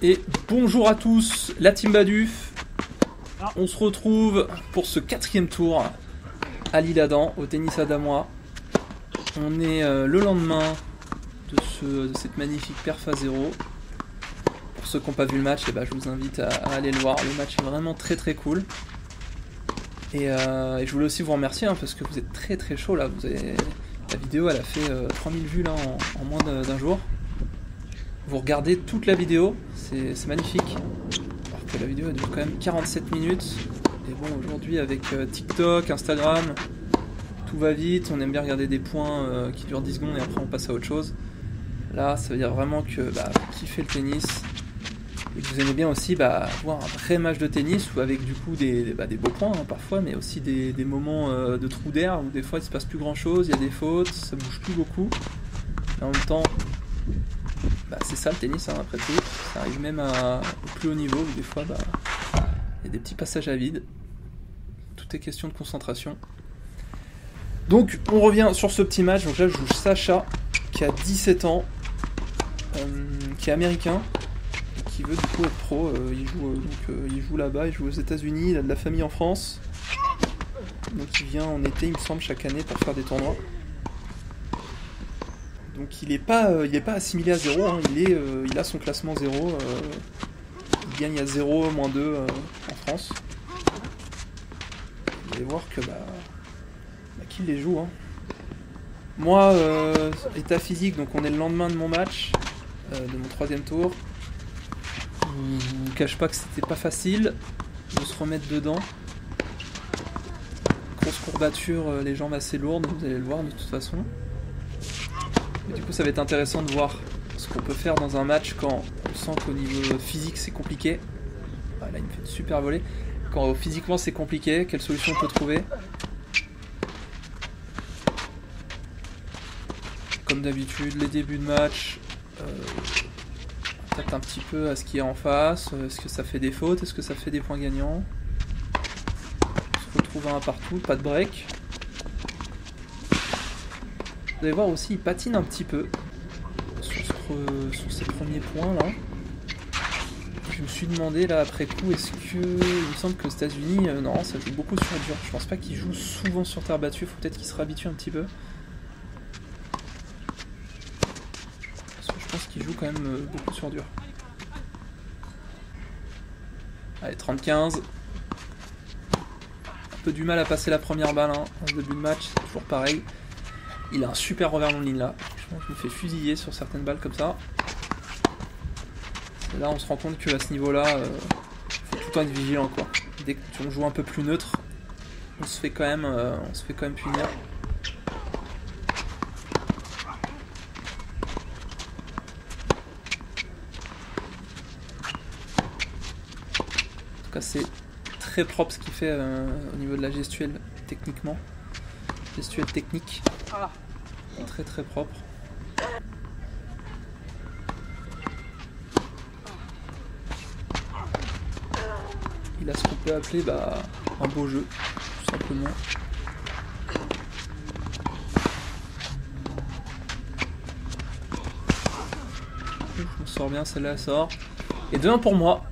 Et bonjour à tous, la team Baduf. On se retrouve pour ce 4e tour à l'Isle-Adam, au tennis Adamois. On est le lendemain de cette magnifique perf à 0. Pour ceux qui n'ont pas vu le match, je vous invite à aller le voir. Le match est vraiment très très cool. Et je voulais aussi vous remercier parce que vous êtes très très chaud là. La vidéo elle a fait 3000 vues là, en moins d'un jour. Vous regardez toute la vidéo, c'est magnifique. Alors que la vidéo elle dure quand même 47 minutes. Et bon, aujourd'hui avec TikTok, Instagram, tout va vite. On aime bien regarder des points qui durent 10 secondes et après on passe à autre chose. Là, ça veut dire vraiment que vous kiffez le tennis. Et que vous aimez bien aussi voir un vrai match de tennis ou avec du coup des beaux points parfois, mais aussi des moments de trou d'air où des fois il se passe plus grand chose, il y a des fautes, ça bouge plus beaucoup. Et en même temps, c'est ça le tennis après tout, ça arrive même au plus haut niveau où des fois il y a des petits passages à vide. Tout est question de concentration. Donc on revient sur ce petit match. Donc là je joue Sacha qui a 17 ans, qui est américain. Qui veut du coup être pro, il joue là-bas, il joue aux États-Unis, il a de la famille en France, donc il vient en été, il me semble, chaque année pour faire des tournois. Donc il est pas assimilé à 0, hein. Il a son classement 0, il gagne à 0, moins 2 en France. Vous allez voir que qu'il les joue. Hein. Moi, état physique, donc on est le lendemain de mon match, de mon 3e tour. Je ne vous cache pas que c'était pas facile de se remettre dedans. Grosse courbature, les jambes assez lourdes, vous allez le voir de toute façon. Et du coup ça va être intéressant de voir ce qu'on peut faire dans un match quand on sent qu'au niveau physique c'est compliqué. Là il me fait une super volée. Quand physiquement c'est compliqué, quelle solution on peut trouver? Comme d'habitude, les débuts de match... un petit peu à ce qui est en face, est-ce que ça fait des fautes, est-ce que ça fait des points gagnants. On se retrouve un partout, pas de break. Vous allez voir aussi, il patine un petit peu sur ses premiers points là. Je me suis demandé là après coup, est-ce que... Il me semble que aux États-Unis, non, ça joue beaucoup sur dur. Je pense pas qu'il joue souvent sur terre battue, faut peut-être qu'il se réhabitue un petit peu. Je pense qu'il joue quand même beaucoup sur dur. Allez, 30-15. Un peu du mal à passer la première balle en début de match, c'est toujours pareil. Il a un super revers long ligne là. Je me fais fusiller sur certaines balles comme ça. Et là on se rend compte qu'à ce niveau là, faut tout le temps être vigilant quoi. Dès qu'on joue un peu plus neutre, on se fait quand même punir. C'est très propre ce qu'il fait au niveau de la gestuelle techniquement. Gestuelle technique. Très très propre. Il a ce qu'on peut appeler un beau jeu, tout simplement. Je me sors bien, celle-là elle sort. Et 2-1 pour moi.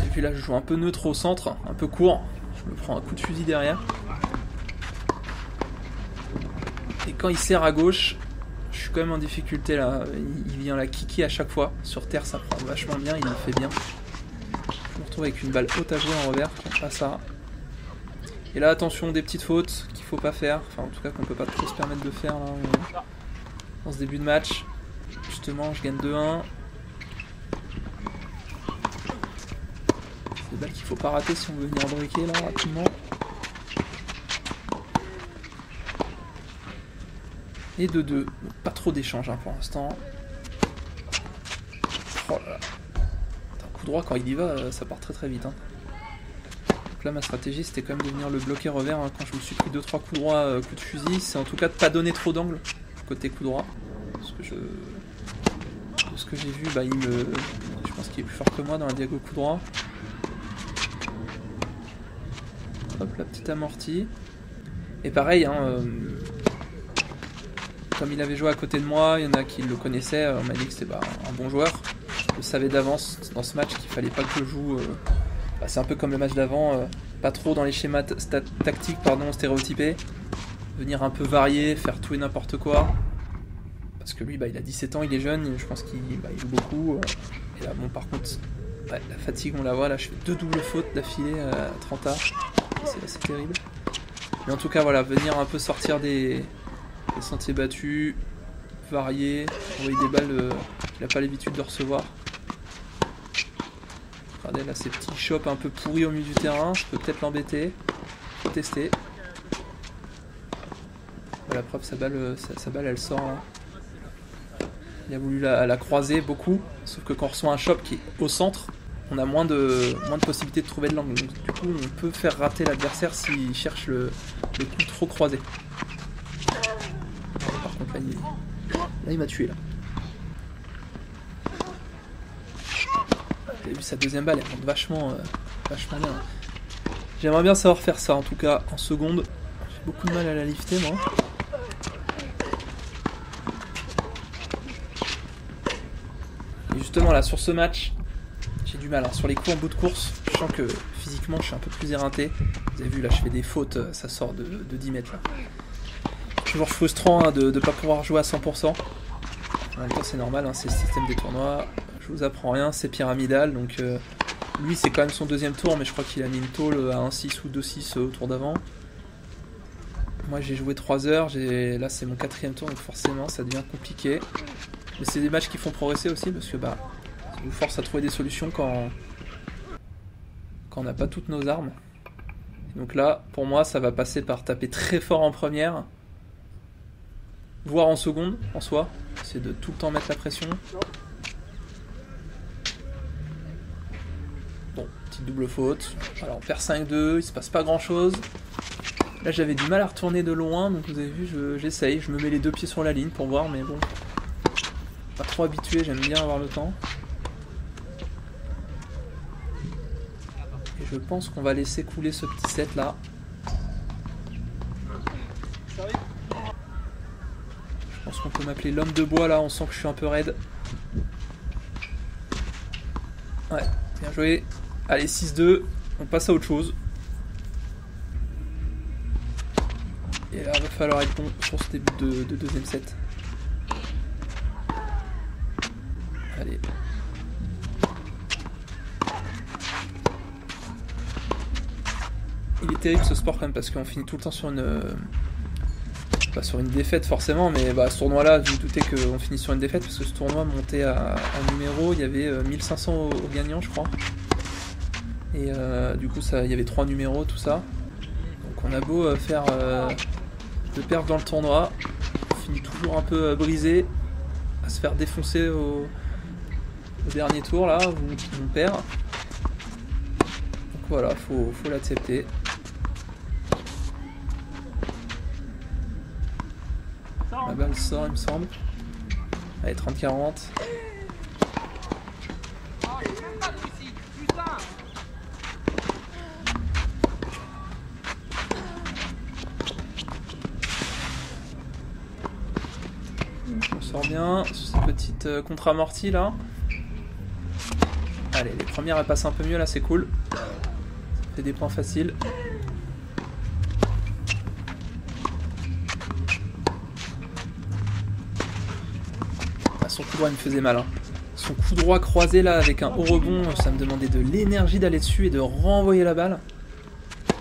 Et puis là je joue un peu neutre au centre, un peu court, je me prends un coup de fusil derrière. Et quand il serre à gauche, je suis quand même en difficulté là, il vient la kiki à chaque fois. Sur terre ça prend vachement bien, il le fait bien. Je me retrouve avec une balle haute à jouer en revers, pas ça. Et là attention, des petites fautes qu'il faut pas faire, enfin en tout cas qu'on peut pas trop se permettre de faire là, dans ce début de match. Justement je gagne 2-1. Des balles qu'il faut pas rater si on veut venir briquer là rapidement. Et 2-2, pas trop d'échanges pour l'instant. Oh là là. Un coup droit quand il y va, ça part très très vite. Donc là ma stratégie c'était quand même de venir le bloquer revers quand je me suis pris 2-3 coups droits, coups de fusil. C'est en tout cas de pas donner trop d'angle côté coup droit. Parce que de ce que j'ai vu, je pense qu'il est plus fort que moi dans la diago coup droit. Hop, la petite amortie. Et pareil, comme il avait joué à côté de moi, il y en a qui le connaissaient, on m'a dit que c'était un bon joueur. Je savais d'avance dans ce match qu'il fallait pas que je joue. C'est un peu comme le match d'avant, pas trop dans les schémas tactiques stéréotypés. Venir un peu varier, faire tout et n'importe quoi. Parce que lui, il a 17 ans, il est jeune, je pense qu'il joue beaucoup. Et là, bon, par contre, la fatigue, on la voit. Là, je fais 2 doubles fautes d'affilée à 30 A. C'est terrible. Mais en tout cas, voilà, venir un peu sortir des sentiers battus, varier, envoyer des balles qu'il n'a pas l'habitude de recevoir. Regardez là, ces petits chops un peu pourris au milieu du terrain, je peux peut-être l'embêter. Faut tester. La preuve, sa balle elle sort là. Il a voulu la croiser beaucoup, sauf que quand on reçoit un chop qui est au centre, on a moins de possibilités de trouver de l'angle. Donc du coup, on peut faire rater l'adversaire s'il cherche le coup trop croisé. Par contre, là, il m'a tué là. Vous avez vu sa deuxième balle, elle monte vachement bien. J'aimerais bien savoir faire ça, en tout cas en seconde. J'ai beaucoup de mal à la lifter, moi. Et justement là, sur ce match, j'ai du mal. Hein. Sur les coups en bout de course, je sens que physiquement, je suis un peu plus éreinté. Vous avez vu, là, je fais des fautes, ça sort de 10 mètres là. Toujours frustrant de ne pas pouvoir jouer à 100%. En même temps, c'est normal, hein, c'est le système des tournois. Je vous apprends rien, c'est pyramidal. Donc, lui, c'est quand même son deuxième tour, mais je crois qu'il a mis une tôle à 1-6 ou 2-6 au tour d'avant. Moi, j'ai joué 3 heures. Là, c'est mon 4e tour, donc forcément, ça devient compliqué. Mais c'est des matchs qui font progresser aussi, parce que ça vous force à trouver des solutions quand on n'a pas toutes nos armes. Donc là, pour moi, ça va passer par taper très fort en première, voire en seconde, en soi. C'est de tout le temps mettre la pression. Bon, petite double faute. Alors, on perd 5-2, il se passe pas grand-chose. Là, j'avais du mal à retourner de loin, donc vous avez vu, j'essaye. Je me mets les 2 pieds sur la ligne pour voir, mais bon. Pas trop habitué, j'aime bien avoir le temps. Et je pense qu'on va laisser couler ce petit set là. Je pense qu'on peut m'appeler l'homme de bois là, on sent que je suis un peu raide. Ouais, bien joué. Allez, 6-2, on passe à autre chose. Et là, il va falloir être bon sur ce début de deuxième set. Allez. Il est terrible ce sport quand même parce qu'on finit tout le temps sur une... pas sur une défaite forcément, mais ce tournoi là, vous vous doutez qu'on finit sur une défaite parce que ce tournoi montait en numéro, il y avait 1500 au gagnant je crois. Et du coup il y avait 3 numéros, tout ça. Donc on a beau faire de perf dans le tournoi, on finit toujours un peu brisé, à se faire défoncer au dernier tour là, où on perd. Donc voilà, faut l'accepter. La balle sort, il me semble. Allez, 30-40. On sort bien sur cette petite contre-amortie là. Allez, les premières elles passent un peu mieux là, c'est cool. Ça fait des points faciles. Son coup droit il me faisait mal. Hein. Son coup droit croisé là avec un haut rebond, ça me demandait de l'énergie d'aller dessus et de renvoyer la balle.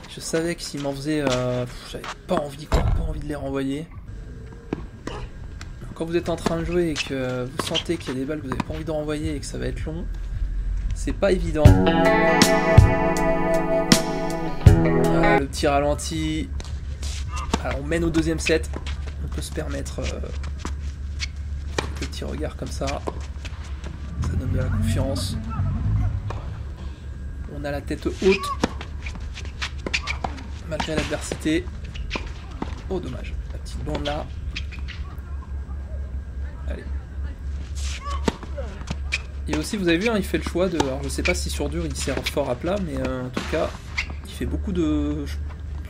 Je savais que s'il m'en faisait, j'avais pas envie quoi, pas envie de les renvoyer. Quand vous êtes en train de jouer et que vous sentez qu'il y a des balles que vous n'avez pas envie de renvoyer et que ça va être long, c'est pas évident. Voilà, le petit ralenti. Alors on mène au deuxième set. On peut se permettre quelques petits regards comme ça. Ça donne de la confiance. On a la tête haute. Malgré l'adversité. Oh dommage. La petite blonde là. Allez. Et aussi vous avez vu hein, il fait le choix de... Alors je sais pas si sur dur il sert fort à plat, mais en tout cas il fait beaucoup de...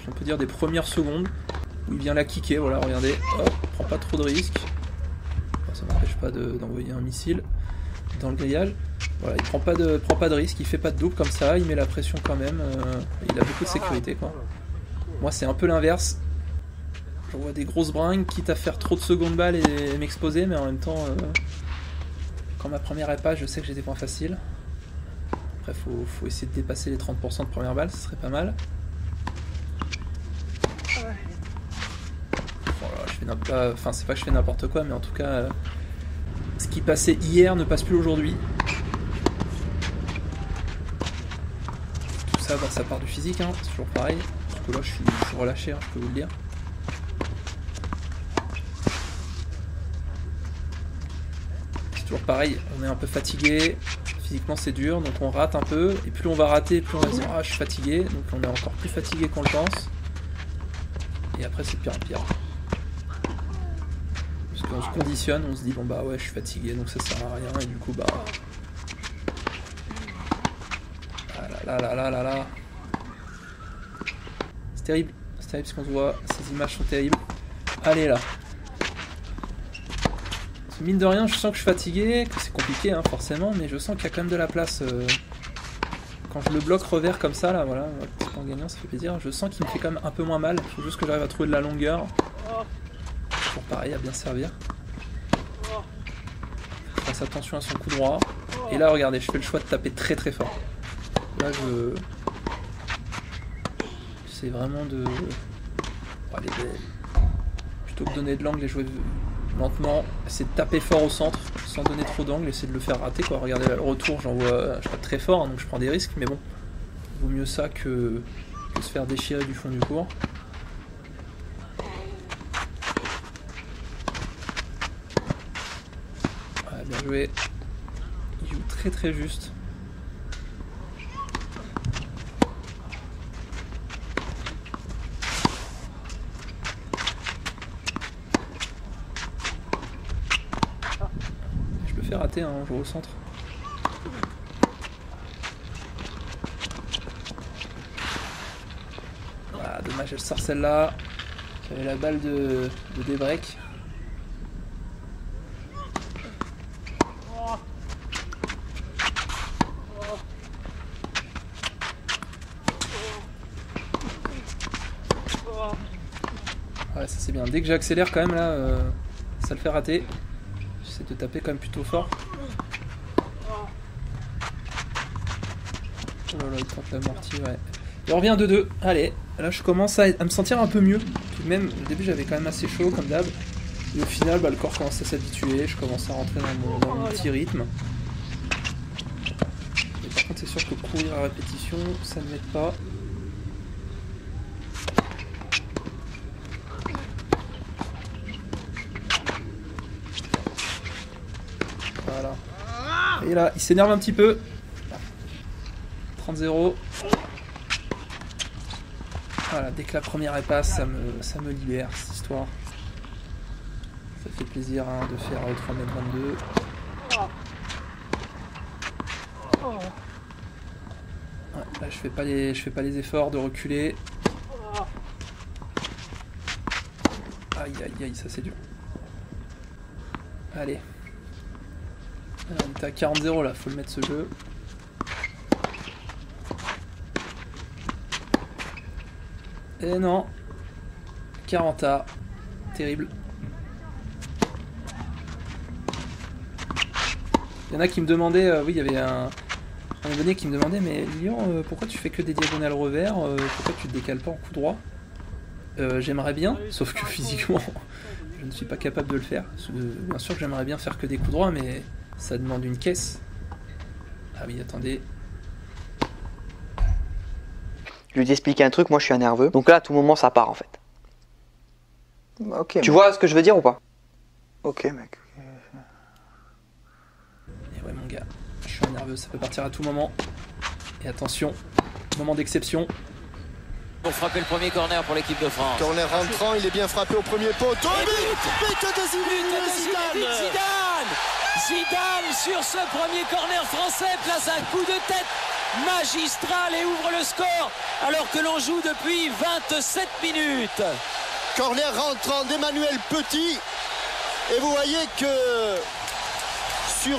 on peut dire des premières secondes où il vient la kicker, voilà regardez, hop, prend pas trop de risques. Enfin, ça m'empêche pas d'envoyer un missile dans le grillage. Voilà, il prend pas de risque, il fait pas de double comme ça, il met la pression quand même. Il a beaucoup de sécurité quoi. Moi c'est un peu l'inverse. J'envoie des grosses bringues, quitte à faire trop de secondes balles et m'exposer, mais en même temps, quand ma première est pas, je sais que j'ai des points faciles. Après faut essayer de dépasser les 30% de première balle, ce serait pas mal. Voilà, enfin c'est pas que je fais n'importe quoi, mais en tout cas, ce qui passait hier ne passe plus aujourd'hui. Tout ça, bah, ça part du physique, hein, c'est toujours pareil. Parce que là je suis relâché, hein, je peux vous le dire. Toujours pareil, on est un peu fatigué, physiquement c'est dur, donc on rate un peu, et plus on va rater, plus on va se dire ah je suis fatigué, donc on est encore plus fatigué qu'on le pense, et après c'est de pire en pire. Parce qu'on se conditionne, on se dit bon bah ouais je suis fatigué, donc ça sert à rien, et du coup bah... Ah là. C'est terrible ce qu'on se voit, ces images sont terribles. Allez là. Mine de rien, je sens que je suis fatigué, que c'est compliqué hein, forcément, mais je sens qu'il y a quand même de la place. Quand je le bloque revers comme ça, là, voilà, petit point gagnant, ça fait plaisir. Je sens qu'il me fait quand même un peu moins mal. Il faut juste que j'arrive à trouver de la longueur. Toujours pareil, à bien servir. Je fasse attention à son coup droit. Et là, regardez, je fais le choix de taper très très fort. Là, c'est vraiment de... Oh, plutôt que de donner de l'angle et jouer lentement, essayer de taper fort au centre sans donner trop d'angle, essayer de le faire rater quoi. Regardez là, le retour, j'envoie, je tape très fort hein, donc je prends des risques, mais bon, vaut mieux ça que se faire déchirer du fond du court. Ouais, bien joué. Il joue très très juste. Fait rater un jour au centre. Ah, dommage, elle sort celle-là. J'avais la balle de débreak. Ouais, ça c'est bien. Dès que j'accélère quand même là, ça le fait rater. J'essaie de taper quand même plutôt fort. Oh là là, il tente l'amorti, ouais. Et on revient à 2-2. Allez, là je commence à me sentir un peu mieux. Puis même au début j'avais quand même assez chaud comme d'hab. Et au final, bah, le corps commence à s'habituer. Je commence à rentrer dans mon petit rythme. Et par contre, c'est sûr que courir à répétition, ça ne m'aide pas. Voilà. Et là, il s'énerve un petit peu. 30-0. Voilà, dès que la première est passe, ça me libère cette histoire. Ça fait plaisir hein, de faire 3m22. Ouais, là je fais pas les efforts de reculer. Aïe aïe aïe, ça c'est dur. Allez. Alors, on était à 40-0 là, faut le mettre ce jeu. Et non. 40A. Terrible. Il y en a qui me demandaient, oui il y avait un abonné qui me demandait mais Lilian, pourquoi tu fais que des diagonales revers, pourquoi tu te décales pas en coup droit? J'aimerais bien, sauf que physiquement je ne suis pas capable de le faire. Bien sûr que j'aimerais bien faire que des coups droits, mais ça demande une caisse. Ah oui, attendez. Je lui ai expliqué un truc, moi je suis un nerveux. Donc là, à tout moment, ça part en fait. Ok. Tu vois ce que je veux dire ou pas? Ok, mec. Et ouais, mon gars, je suis un nerveux, ça peut partir à tout moment. Et attention, moment d'exception. Pour frapper le premier corner pour l'équipe de France. Corner rentrant, il est bien frappé au premier poteau. But de Zidane. Zidane sur ce premier corner français place un coup de tête magistral et ouvre le score alors que l'on joue depuis 27 minutes. Corner rentrant d'Emmanuel Petit. Et vous voyez que sur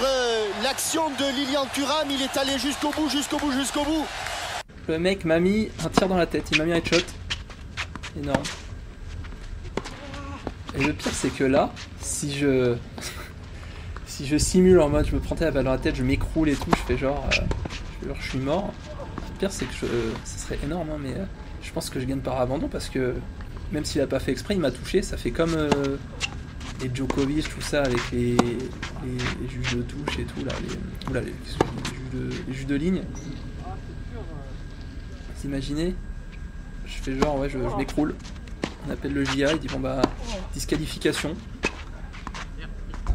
l'action de Lilian Thuram, il est allé jusqu'au bout, jusqu'au bout, jusqu'au bout. Le mec m'a mis un tir dans la tête, il m'a mis un headshot. Énorme. Et le pire c'est que là, si je simule en mode je me prends la balle dans la tête, je m'écroule et tout, je fais genre je suis mort. Le pire c'est que ça serait énorme hein, mais je pense que je gagne par abandon parce que même s'il a pas fait exprès, il m'a touché, ça fait comme les Djokovic, tout ça avec les juges de touche et tout là, les juges de ligne. Vous imaginez? Je fais genre ouais je m'écroule. On appelle le JA, il dit bon bah disqualification.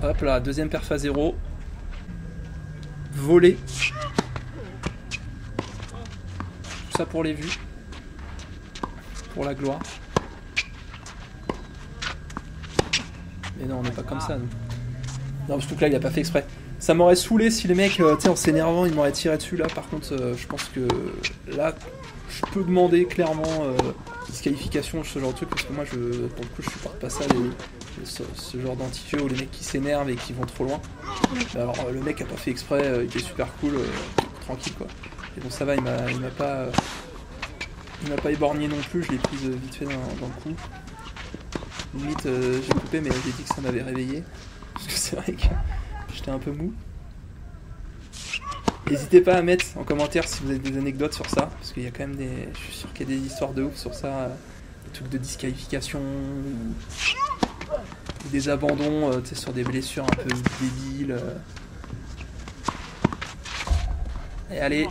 Hop là, deuxième perf à 0. Volé. Tout ça pour les vues. Pour la gloire. Mais non, on n'est pas comme ça nous. Non, surtout que là il a pas fait exprès. Ça m'aurait saoulé si les mecs, en s'énervant, ils m'auraient tiré dessus là. Par contre, je pense que là, je peux demander clairement disqualification, ce genre de truc, parce que moi, pour le coup, je supporte pas ça, ce genre d'anti-jeu où les mecs qui s'énervent et qui vont trop loin. Alors, le mec a pas fait exprès, il était super cool, tranquille quoi. Et bon, ça va, il m'a pas éborgné non plus, je l'ai prise vite fait dans le cou. Limite, j'ai coupé, mais j'ai dit que ça m'avait réveillé. Parce que c'est vrai que j'étais un peu mou. N'hésitez pas à mettre en commentaire si vous avez des anecdotes sur ça, parce qu'il y a quand même je suis sûr qu'il y a des histoires de ouf sur ça, des trucs de disqualification ou des abandons, sur des blessures un peu débiles. Et allez,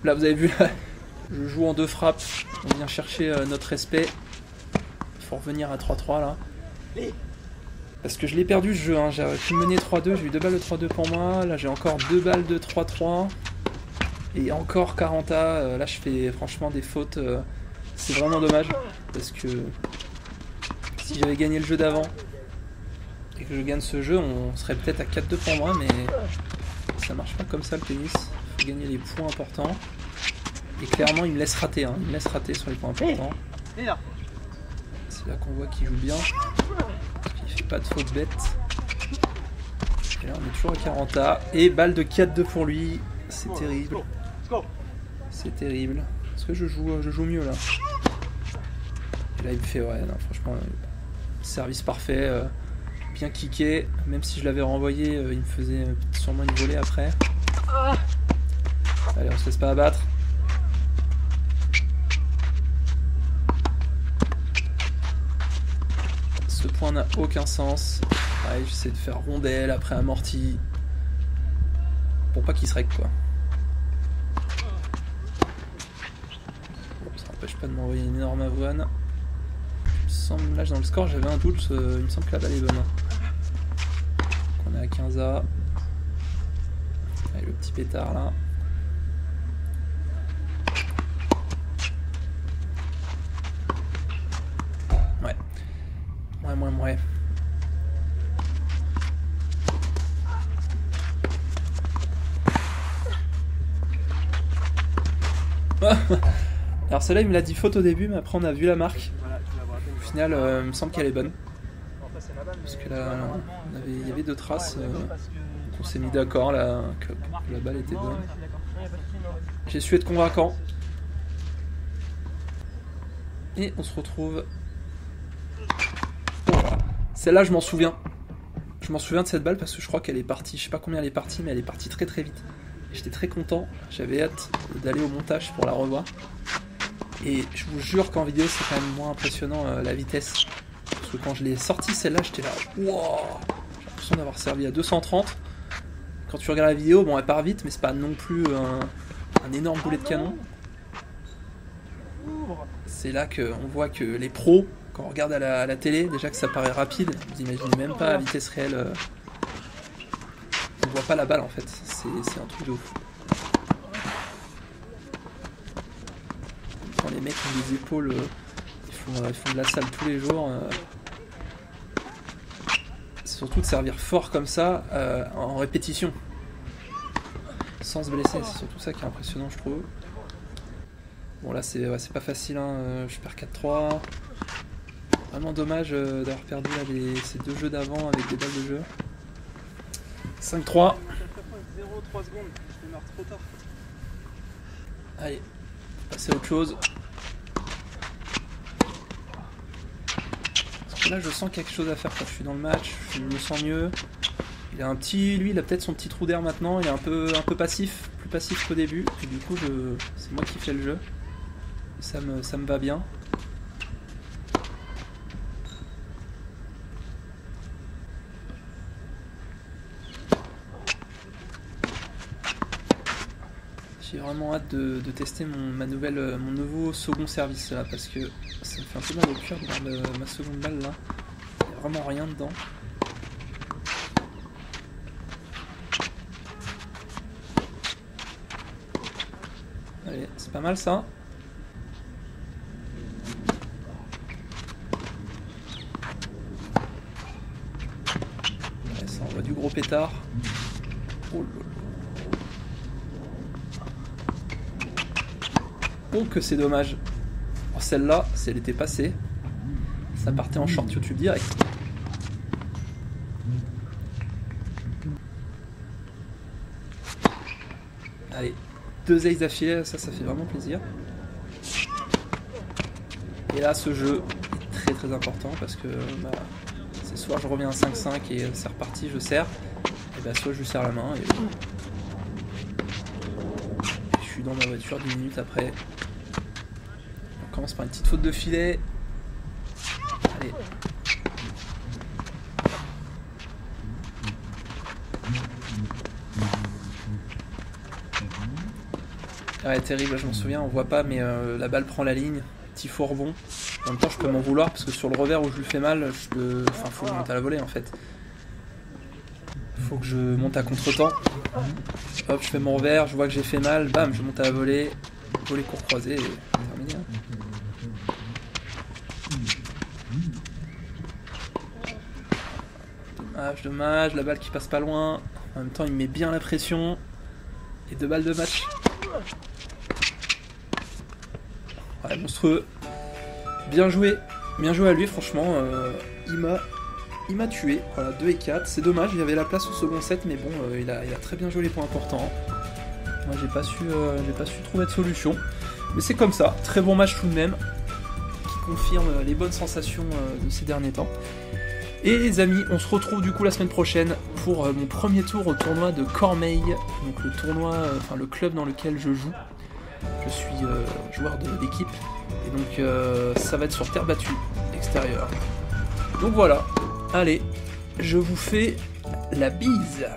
là vous avez vu, là, je joue en 2 frappes, on vient chercher notre respect. Il faut revenir à 3-3 là. Parce que je l'ai perdu ce jeu, hein. J'aurais pu mener 3-2, j'ai eu 2 balles de 3-2 pour moi, là j'ai encore 2 balles de 3-3, et encore 40A, là je fais franchement des fautes, c'est vraiment dommage, parce que si j'avais gagné le jeu d'avant, et que je gagne ce jeu, on serait peut-être à 4-2 pour moi, mais ça marche pas comme ça le tennis, il faut gagner les points importants, et clairement il me laisse rater, hein. Il me laisse rater sur les points importants. C'est là qu'on voit qu'il joue bien. Il fait pas de faute bête. Et là on est toujours à 40A. Et balle de 4-2 pour lui. C'est terrible. C'est terrible. Est-ce que je joue mieux là? Et là il me fait ouais non, franchement service parfait. Bien kické. Même si je l'avais renvoyé, il me faisait sûrement une volée après. Allez, on se laisse pas abattre. Ce point n'a aucun sens. Pareil, j'essaie de faire rondelle après amorti. Pour pas qu'il se règle quoi. Bon, ça n'empêche pas de m'envoyer une énorme avoine. Là dans le score j'avais un doute, il me semble que la balle est bonne. Donc on est à 15A. Allez, le petit pétard là. Ouais. Ouais. Alors celle-là il me l'a dit faute au début, mais après on a vu la marque. Au final il me semble qu'elle est bonne. Parce que là il y avait 2 traces. On s'est mis d'accord là que la balle était bonne. J'ai su être convaincant. Et on se retrouve. Voilà. Celle-là je m'en souviens. Je m'en souviens de cette balle parce que je crois qu'elle est partie. Je sais pas combien elle est partie, mais elle est partie très très vite. J'étais très content. J'avais hâte d'aller au montage pour la revoir. Et je vous jure qu'en vidéo c'est quand même moins impressionnant la vitesse. Parce que quand je l'ai sortie celle-là, j'étais là. Wow, j'ai l'impression d'avoir servi à 230. Quand tu regardes la vidéo, bon elle part vite, mais c'est pas non plus un énorme boulet de canon. C'est là qu'on voit que les pros, quand on regarde à la télé, déjà que ça paraît rapide, vous imaginez même pas à vitesse réelle. On voit pas la balle en fait, c'est un truc de ouf. Quand les mecs ont des épaules, ils font de la salle tous les jours. C'est surtout de servir fort comme ça en répétition. Sans se blesser, c'est surtout ça qui est impressionnant je trouve. Bon là c'est pas facile, hein. Je perds 4-3. Vraiment dommage d'avoir perdu là, ces 2 jeux d'avant avec des balles de jeu. 5-3. 0,3 secondes, je démarre trop tard. Allez, passer à autre chose. Parce que là je sens quelque chose à faire quand je suis dans le match, je me sens mieux. Il a un petit, lui il a peut-être son petit trou d'air maintenant, il est un peu passif, plus passif qu'au début. Et du coup c'est moi qui fais le jeu. Et ça me va bien. J'ai vraiment hâte de tester mon nouveau second service là, parce que ça me fait un peu mal au cœur de voir ma seconde balle là. Il n'y a vraiment rien dedans. Allez, c'est pas mal ça. Ouais, ça envoie du gros pétard. Oh là là. Oh que c'est dommage. Oh, celle-là, si elle était passée, ça partait en short YouTube direct. Allez, 2 aces d'affilée, ça fait vraiment plaisir. Et là, ce jeu est très très important parce que c'est soit je reviens à 5-5 et c'est reparti, je serre, et bah soit je lui serre la main et je suis dans ma voiture 10 minutes après. On commence par une petite faute de filet. Allez. Ouais, terrible, je m'en souviens, on voit pas, mais la balle prend la ligne, petit faux rebond. En même temps, je peux m'en vouloir parce que sur le revers où je lui fais mal, faut que je monte à la volée en fait. Faut que je monte à contre-temps. Hop, je fais mon revers, je vois que j'ai fait mal, bam, je monte à la volée. Volée court croisée et terminé. Dommage, la balle qui passe pas loin. En même temps, il met bien la pression. Et 2 balles de match. Ouais, monstrueux. Bien joué à lui, franchement. Il m'a tué. Voilà, 2 et 4. C'est dommage, il y avait la place au second set, mais bon, il a très bien joué les points importants. Moi, j'ai pas su trouver de solution. Mais c'est comme ça. Très bon match tout de même. Qui confirme les bonnes sensations de ces derniers temps. Et les amis, on se retrouve du coup la semaine prochaine pour mon premier tour au tournoi de Cormeilles, donc le tournoi, le club dans lequel je joue. Je suis joueur de l'équipe, et donc ça va être sur terre battue, extérieure. Donc voilà, allez, je vous fais la bise.